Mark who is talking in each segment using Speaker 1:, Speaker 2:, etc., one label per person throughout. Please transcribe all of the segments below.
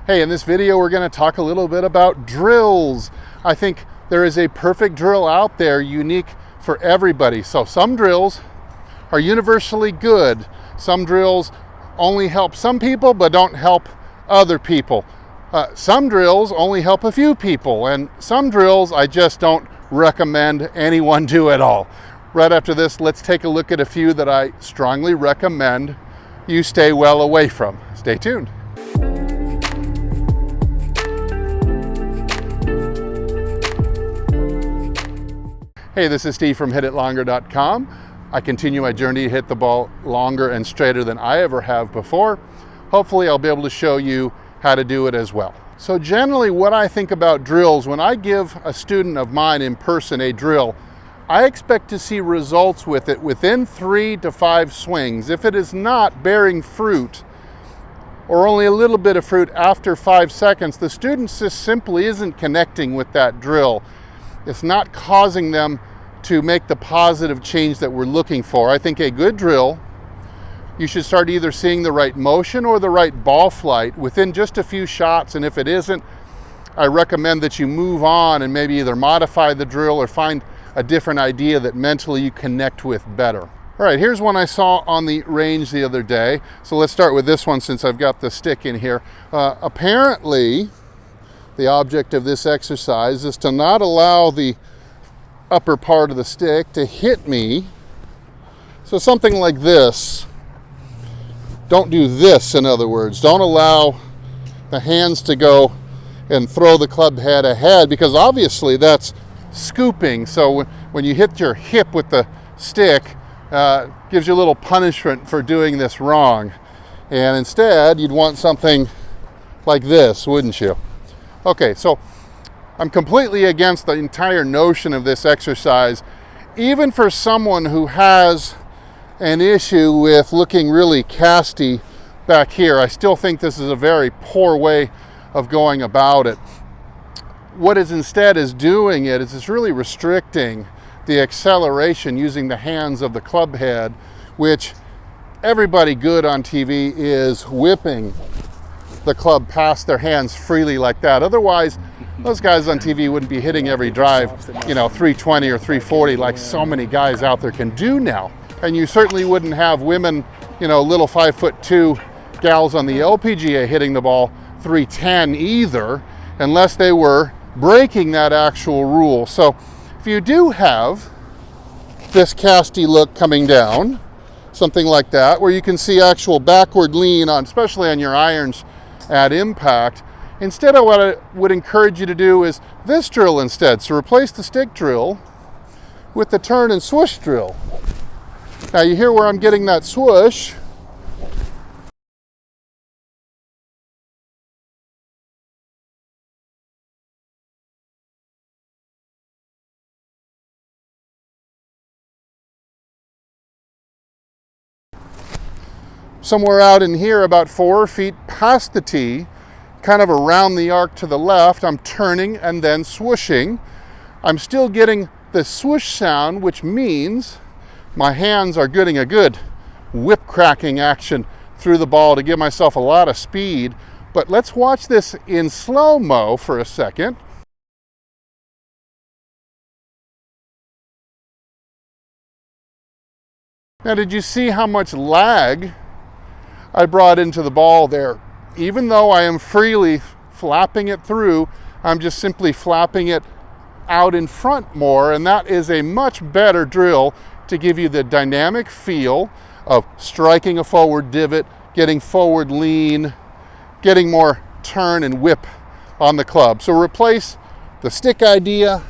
Speaker 1: Hey, in this video we're going to talk a little bit about drills. I think there is a perfect drill out there, unique for everybody. So some drills are universally good. Some drills only help some people but don't help other people. Some drills only help a few people, and some drills I just don't recommend anyone do at all. Right after this, let's take a look at a few that I strongly recommend you stay well away from. Stay tuned. Hey, this is Steve from HitItLonger.com. I continue my journey to hit the ball longer and straighter than I ever have before. Hopefully I'll be able to show you how to do it as well. So generally what I think about drills, when I give a student of mine in person a drill, I expect to see results with it within 3 to 5 swings. If it is not bearing fruit or only a little bit of fruit after 5 seconds, the student just simply isn't connecting with that drill. It's not causing them to make the positive change that we're looking for. I think a good drill, you should start either seeing the right motion or the right ball flight within just a few shots, and if it isn't, I recommend that you move on and maybe either modify the drill or find a different idea that mentally you connect with better. All right, here's one I saw on the range the other day. So let's start with this one since I've got the stick in here. Apparently, the object of this exercise is to not allow the upper part of the stick to hit me. So something like this. Don't do this, in other words. Don't allow the hands to go and throw the club head ahead, because obviously that's scooping. So when you hit your hip with the stick, gives you a little punishment for doing this wrong. And instead, you'd want something like this, wouldn't you? Okay, so I'm completely against the entire notion of this exercise. Even for someone who has an issue with looking really casty back here, I still think this is a very poor way of going about it. What it instead is doing it is it's really restricting the acceleration using the hands of the club head, which everybody good on TV is whipping the club past their hands freely like that. Otherwise, those guys on TV wouldn't be hitting every drive, 320 or 340 like so many guys out there can do now. And you certainly wouldn't have women, little 5'2" gals on the LPGA hitting the ball 310 either, unless they were breaking that actual rule. So if you do have this casty look coming down, something like that, where you can see actual backward lean on, especially on your irons at impact, instead of what I would encourage you to do is this drill instead. So replace the stick drill with the turn and swoosh drill. Now you hear where I'm getting that swoosh. Somewhere out in here, about 4 feet past the tee, kind of around the arc to the left, I'm turning and then swooshing. I'm still getting the swoosh sound, which means my hands are getting a good whip cracking action through the ball to give myself a lot of speed. But let's watch this in slow-mo for a second. Now, did you see how much lag I brought into the ball there? Even though I am freely flapping it through, I'm just simply flapping it out in front more, and that is a much better drill to give you the dynamic feel of striking a forward divot, getting forward lean, getting more turn and whip on the club. So replace the stick idea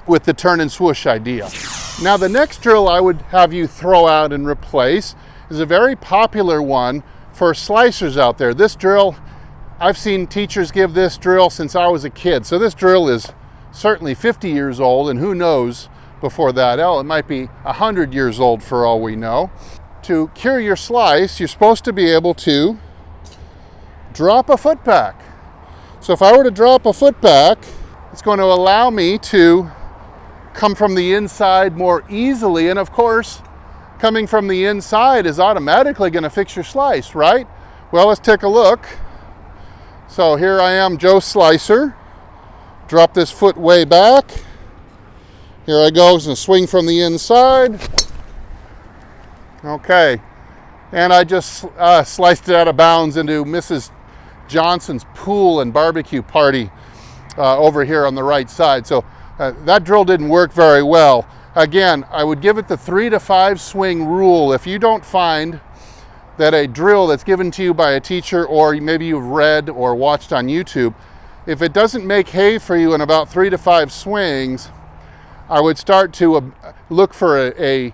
Speaker 1: with the turn and swoosh idea. Now the next drill I would have you throw out and replace is a very popular one for slicers out there. This drill, I've seen teachers give this drill since I was a kid. So this drill is certainly 50 years old, and who knows before that. It might be 100 years old for all we know. To cure your slice, you're supposed to be able to drop a foot back. So if I were to drop a foot back, it's going to allow me to come from the inside more easily, and of course, coming from the inside is automatically going to fix your slice, right? Well, let's take a look. So here I am, Joe Slicer. Drop this foot way back. Here I go, and swing from the inside. Okay, and I just sliced it out of bounds into Mrs. Johnson's pool and barbecue party over here on the right side. So that drill didn't work very well. Again, I would give it the 3 to 5 swing rule. If you don't find that a drill that's given to you by a teacher, or maybe you've read or watched on YouTube, if it doesn't make hay for you in about 3 to 5 swings, I would start to look for a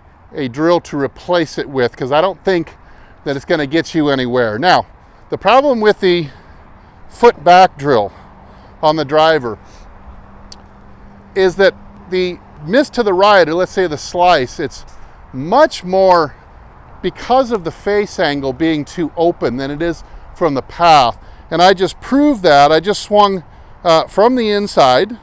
Speaker 1: drill to replace it with, because I don't think that it's going to get you anywhere. Now, the problem with the foot back drill on the driver is that the miss to the right, or let's say the slice, it's much more because of the face angle being too open than it is from the path. And I just proved that. I just swung from the inside,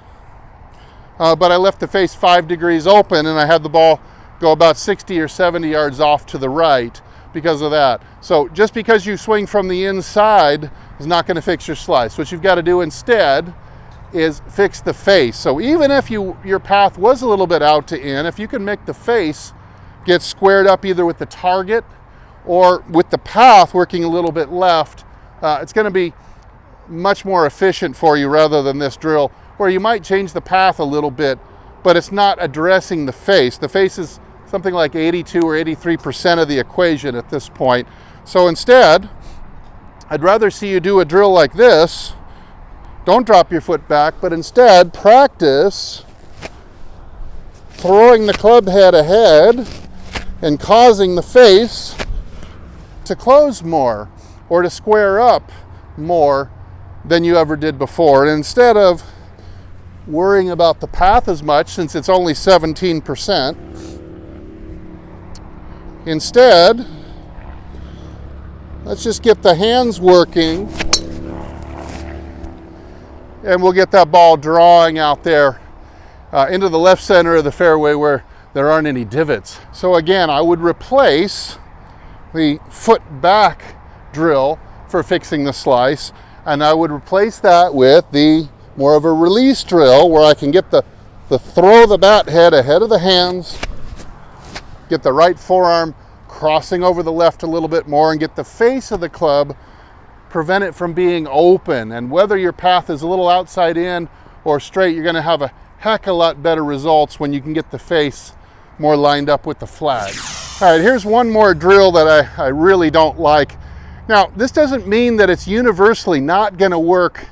Speaker 1: but I left the face 5 degrees open, and I had the ball go about 60 or 70 yards off to the right because of that. So just because you swing from the inside is not going to fix your slice. What you've got to do instead is fix the face. So even if your path was a little bit out to in, if you can make the face get squared up either with the target or with the path working a little bit left, it's going to be much more efficient for you rather than this drill where you might change the path a little bit, but it's not addressing the face. The face is something like 82 or 83% of the equation at this point. So instead, I'd rather see you do a drill like this. Don't drop your foot back, but instead practice throwing the club head ahead and causing the face to close more or to square up more than you ever did before. And instead of worrying about the path as much, since it's only 17%, instead, let's just get the hands working, and we'll get that ball drawing out there into the left center of the fairway where there aren't any divots. So again, I would replace the foot back drill for fixing the slice, and I would replace that with the more of a release drill where I can get the throw the bat head ahead of the hands, get the right forearm crossing over the left a little bit more, and get the face of the club, prevent it from being open. And whether your path is a little outside in or straight, you're going to have a heck of a lot better results when you can get the face more lined up with the flag. All right, here's one more drill that I really don't like. Now, this doesn't mean that it's universally not going to work,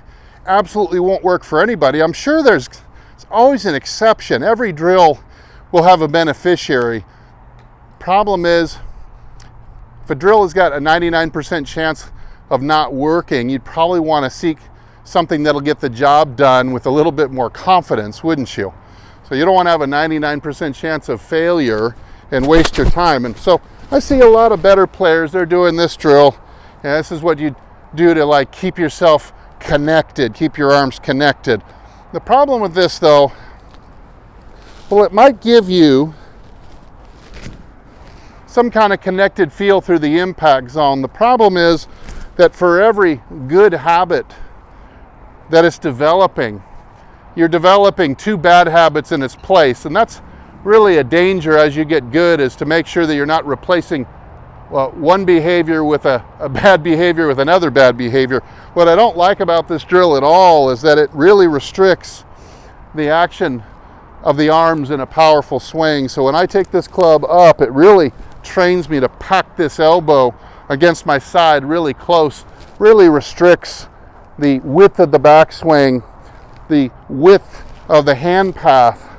Speaker 1: absolutely won't work for anybody. I'm sure there's always an exception. Every drill will have a beneficiary. Problem is, if a drill has got a 99% chance of not working, you'd probably want to seek something that'll get the job done with a little bit more confidence, wouldn't you? So you don't want to have a 99% chance of failure and waste your time. And so I see a lot of better players, they're doing this drill, and this is what you do to like keep yourself connected, keep your arms connected. The problem with this though, well, it might give you some kind of connected feel through the impact zone. The problem is that for every good habit that it's developing, you're developing 2 bad habits in its place. And that's really a danger as you get good, is to make sure that you're not replacing one behavior with a bad behavior with another bad behavior. What I don't like about this drill at all is that it really restricts the action of the arms in a powerful swing. So when I take this club up, it really trains me to pack this elbow against my side really close, really restricts the width of the backswing, the width of the hand path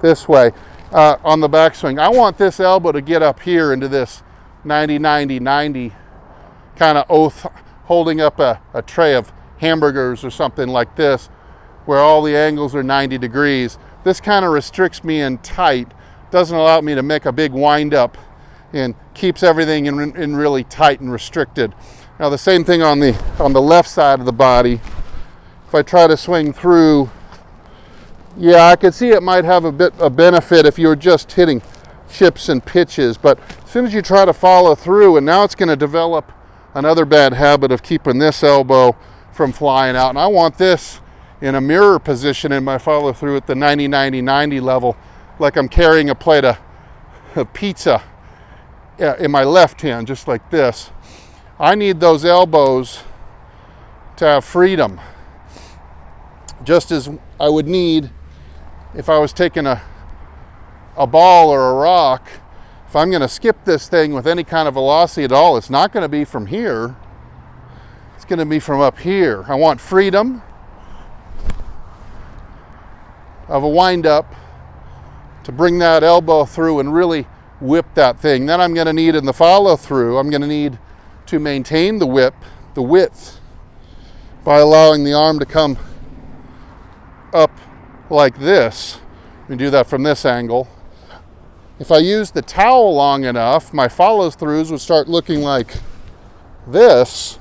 Speaker 1: this way on the backswing. I want this elbow to get up here into this 90-90-90 kind of oath, holding up a tray of hamburgers or something like this, where all the angles are 90 degrees. This kind of restricts me in tight, doesn't allow me to make a big wind up, and keeps everything in really tight and restricted. Now the same thing on the left side of the body. If I try to swing through, yeah, I could see it might have a bit of benefit if you were just hitting chips and pitches, but as soon as you try to follow through, and now it's going to develop another bad habit of keeping this elbow from flying out. And I want this in a mirror position in my follow through at the 90-90-90 level, like I'm carrying a plate of pizza in my left hand, just like this. I need those elbows to have freedom, just as I would need if I was taking a ball or a rock. If I'm going to skip this thing with any kind of velocity at all, it's not going to be from here. It's going to be from up here. I want freedom of a wind-up to bring that elbow through and really whip that thing. Then I'm going to need in the follow-through, I'm going to need to maintain the width, by allowing the arm to come up like this. Let me do that from this angle. If I use the towel long enough, my follow-throughs would start looking like this.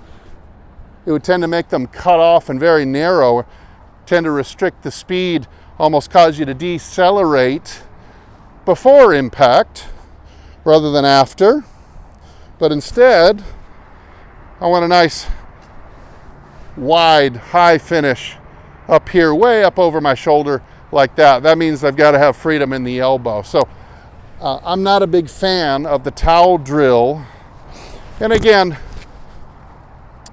Speaker 1: It would tend to make them cut off and very narrow, tend to restrict the speed, almost cause you to decelerate before impact rather than after. But instead, I want a nice wide, high finish up here, way up over my shoulder like that. That means I've got to have freedom in the elbow. So I'm not a big fan of the towel drill. And again,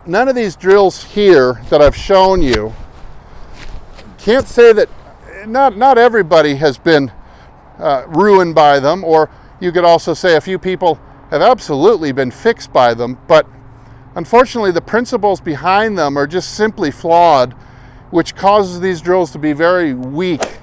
Speaker 1: none of these drills here that I've shown you, can't say that not everybody has been ruined by them, or you could also say a few people have absolutely been fixed by them, but unfortunately the principles behind them are just simply flawed, which causes these drills to be very weak.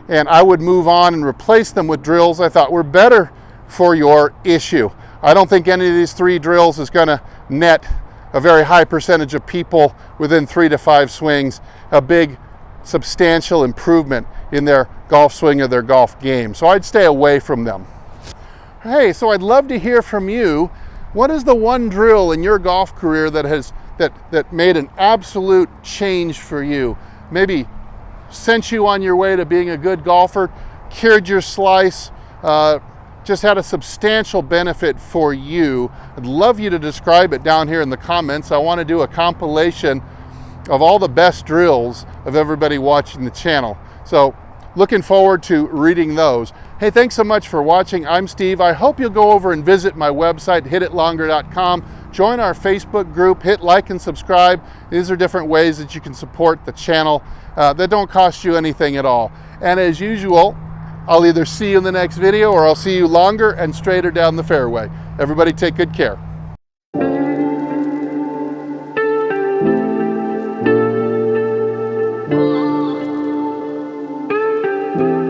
Speaker 1: And I would move on and replace them with drills I thought were better for your issue. I don't think any of these 3 drills is going to net a very high percentage of people within 3 to 5 swings a big substantial improvement in their golf swing or their golf game. So I'd stay away from them. Hey, so I'd love to hear from you. What is the one drill in your golf career that made an absolute change for you? Maybe sent you on your way to being a good golfer, cured your slice, just had a substantial benefit for you. I'd love you to describe it down here in the comments. I want to do a compilation of all the best drills of everybody watching the channel. So looking forward to reading those. Hey, thanks so much for watching. I'm Steve. I hope you'll go over and visit my website, hititlonger.com. Join our Facebook group, hit like and subscribe. These are different ways that you can support the channel that don't cost you anything at all. And as usual, I'll either see you in the next video or I'll see you longer and straighter down the fairway. Everybody take good care.
Speaker 2: Oh.